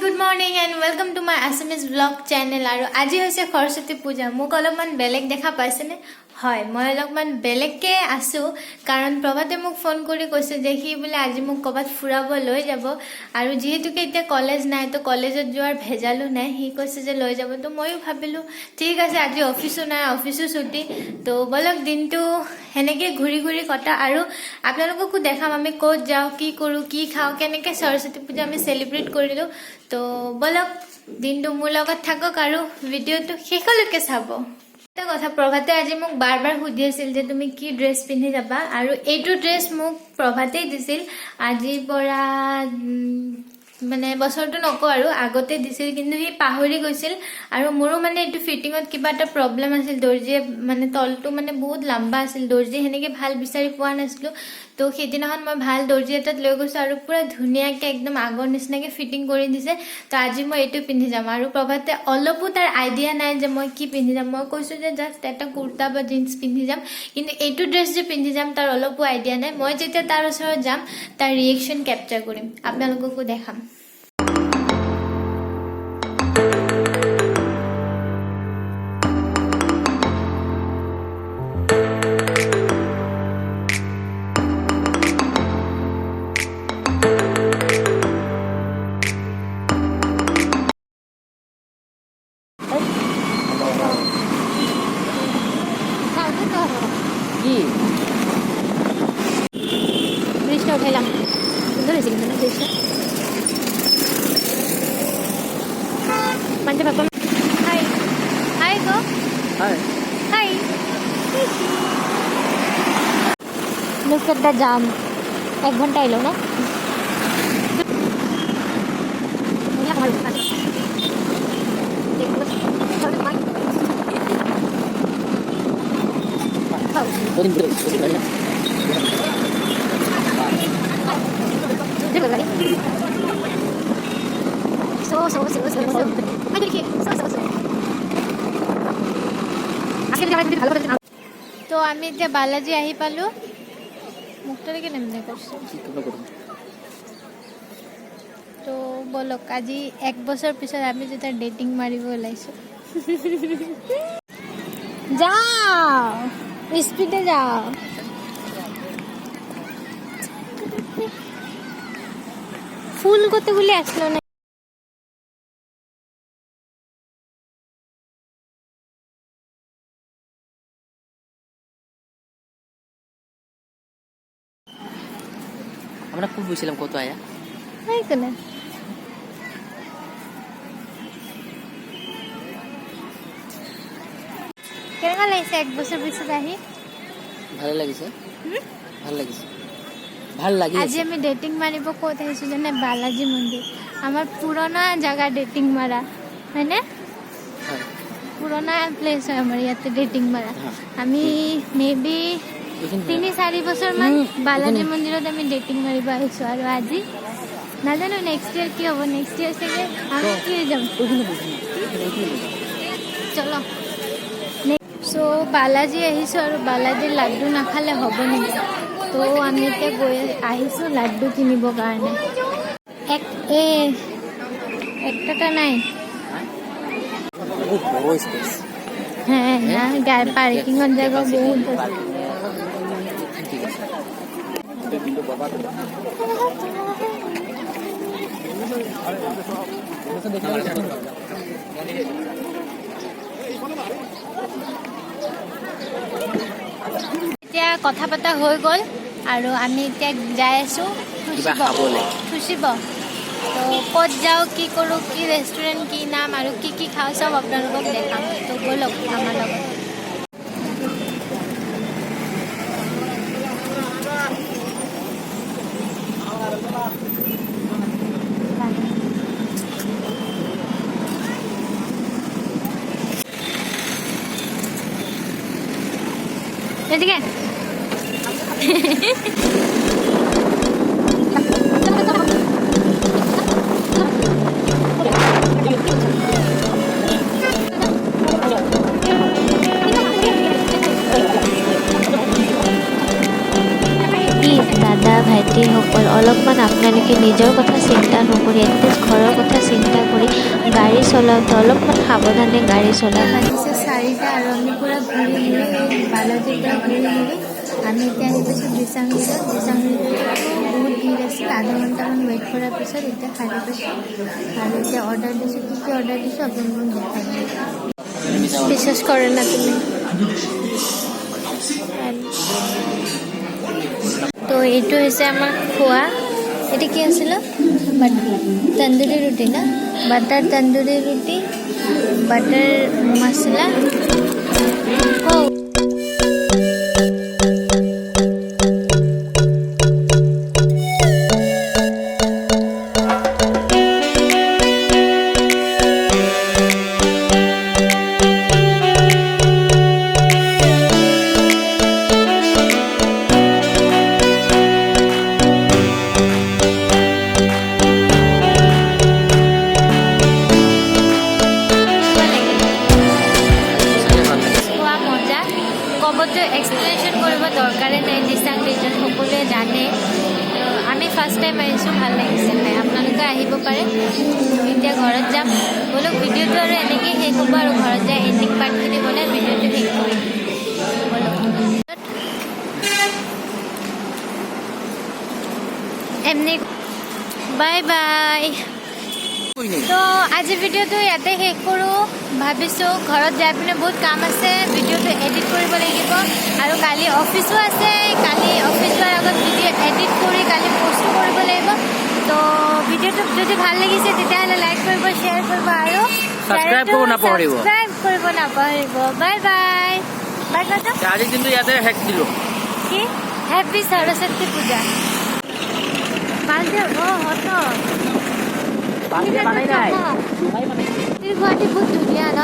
Good morning and welcome to my SMS blog channel. और आज হৈছে সৰস্বতী পূজা। মোক অলপমান বেলেগ দেখা পাইছেনে? হয়, মই অলপমান বেলেগকে আছো কাৰণ প্ৰভাতে মোক ফোন কৰি কৈছে যে সি বোলে আজি মোক কবাত ফুৰাব লৈ যাব আৰু যেহেতুকে এতিয়া কলেজ নাই তো কলেজত যোৱাৰ ভেজালো নাই, সি কৈছে যে লৈ যাব। তো মইও ভাবিলো ঠিক আছে, আজি অফিসো নাই, অফিসো ছুটি, তো বলক দিনটো হেনেকে ঘুৰি ঘুৰি কটা আৰু আপোনালোককো দেখাম আমি ক'ত যাও, কি কৰো, কি খাও, কেনেকে সৰস্বতী পূজা আমি সেলিব্ৰেট কৰিলো। তো বলক দিনটো মোৰ লগত থাকক আৰু ভিডিঅ'টো শেষলৈকে চাব। এটা কথা, প্ৰভাতে আজি মোক বাৰ বাৰ সুধি আছিল যে তুমি কি ড্ৰেছ পিন্ধি যাবা, আৰু এইটো ড্ৰেছ মোক প্ৰভাতেই দিছিল আজিৰ পৰা মানে বছৰটো নকওঁ আৰু আগতে দিছিল, কিন্তু সি পাহৰি গৈছিল আৰু মোৰো মানে এইটো ফিটিঙত কিবা এটা প্ৰব্লেম আছিল। দৰ্জিয়ে মানে তলটো মানে বহুত লম্বা আছিল, দৰ্জি হেনেকে ভাল বিচাৰি পোৱা নাছিলো। তো সেইদিনাখন মই ভাল দৰ্জি এটাত লৈ গৈছো আৰু পুৰা ধুনীয়াকে একদম আগৰ নিচিনাকে ফিটিং কৰি দিছে। তো আজি মই এইটো পিন্ধি যাম আৰু প্ৰভাতে অলপো তাৰ আইডিয়া নাই যে মই কি পিন্ধি যাম। মই কৈছো যে জাষ্ট এটা কুৰ্তা বা জিন্স পিন্ধি যাম, কিন্তু এইটো ড্ৰেছ যে পিন্ধি যাম তাৰ অলপো আইডিয়া নাই। মই যেতিয়া তাৰ ওচৰত যাম তাৰ ৰিয়েকশ্যন কেপচাৰ কৰিম, আপোনালোককো দেখাম। ব্রিজটা উঠাইলাম, সুন্দর হয়েছে কিন্তু না ব্রিজটা। মানতে পারবো। হাই হাই গো, হাই হাই। লুক এট দ্য জাম, 1 ঘন্টা এলো না। তো আমি এতিয়া বালাজী আহি পালো। মুক্তৰিকে নেমনে কৰিছো। তো বলক আজি 1 বছৰ পিছত আমি যেতিয়া ডেটিং মাৰিব ওলাইছো। যাও স্পিডে যাও। ফুল করতে বলে আসলো না। আমরা ফুল বুঝছিলাম কত আয়া এই কোনে কেনেকা লাগিছে 1 বছর পিছত আহি? ভালো লাগিছে, ভালো লাগিছে, ভালো লাগি। আজি আমি ডেটিং মারিব ক'ত আহিছো জানে? বালাজী মন্দিৰ, আমাৰ পুৰণা জাগা ডেটিং মাৰা হয়নে? পুৰণা প্লেচ হয় আমাৰ ইয়াতে ডেটিং মাৰা। আমি মেবি 3-4 বছৰ মান বালাজী মন্দিৰত আমি ডেটিং মাৰিব আহিছো আৰু আজি নাজানো নেক্সট ইয়াৰ কি হ'ব। নেক্সট ইয়াৰ চাগে আমি কি যাম। চলো। সো বালাজী আহিছো আৰু বালাজীৰ লাড্ডু নাখালে হ'ব নেকি? তো আমি এতিয়া গৈ আহিছো লাড্ডু কিনিবৰ কাৰণে। একটা নাই। হ্যাঁ না, গাড়ি পাৰ্কিংয়েৰ জায়গা বহুত আছে। এতিয়া কথা পতা হৈ গ'ল আৰু আমি এতিয়া যাই আছো খুচিব। তো ক'ত যাও, কি কৰো, কি ৰেষ্টুৰেণ্ট, কি নাম আৰু কি কি খাওঁ চব আপোনালোকক দেখাম। তো বলক আমাৰ লগত। এদিকে দাদা ভাইটিসকল অলপমান আপোনালোকে নিজৰ কথা চিন্তা নকৰি এটলিষ্ট ঘৰৰ কথা চিন্তা চলাওঁতে অলপমান সাৱধানে গাড়ী চলাব। বাজিছে 4টা আৰু আমি পুৰা ঘূৰি ঘূৰি বালাজীৰ পৰা ঘূৰি ঘূৰি আমি এতিয়া আহি পাইছোঁ দিচাংৰিত। বহুত ভিৰ আছিল। আধা ঘণ্টামান ৱেইট কৰাৰ পিছত এতিয়া খাই পাইছোঁ আৰু এতিয়া অৰ্ডাৰ দিছোঁ। কি অৰ্ডাৰ দিছোঁ আপোনালোকক দেখাই দিম। বিশ্বাস কৰে না তুমি? তো এইটো হৈছে আমাৰ খোৱা। এটা কি আছিল? তন্দুৰী ৰুটি না? বাটাৰ তন্দুৰী ৰুটি, বাটাৰ মছলা। ক'বতো এক্সপ্লেনেশ্যন কৰিব দৰকাৰে নাই। দিচাং ৰিজন সকলোৱে জানে। আমি ফাৰ্ষ্ট টাইম আহিছোঁ, ভাল লাগিছে খাই। আপোনালোকে আহিব পাৰে। এতিয়া ঘৰত যাম। বোলক ভিডিঅ'টো আৰু এনেকেই শেষ হ'ব আৰু ঘৰত যাই এণ্ডিং পাৰ্টখিনি বনাই ভিডিঅ'টো শেষ কৰিম। এমনি বাই বাই। তো আজি ভিডিঅ'টো ইয়াতে শেষ কৰোঁ। ভাবিছোঁ ঘৰত যাই পিনে বহুত কাম আছে, ভিডিঅ'টো এডিট কৰিব লাগিব আৰু কালি অফিচো আছে। কালি অফিচ যোৱাৰ আগত ভিডিঅ' এডিট কৰি কালি পষ্ট কৰিব লাগিব। তো ভিডিঅ'টো যদি ভাল লাগিছে তেতিয়াহ'লে লাইক কৰিব, শ্বেয়াৰ কৰিব আৰু সাবস্ক্ৰাইব কৰিব নাপাহৰিব। Bye bye. বাই কথা আজি কিন্তু ইয়াতে হেক দিলোঁ। কি হেপী সৰস্বতী পূজা। গুৱাহাটী বহুত ধুনীয়া ন?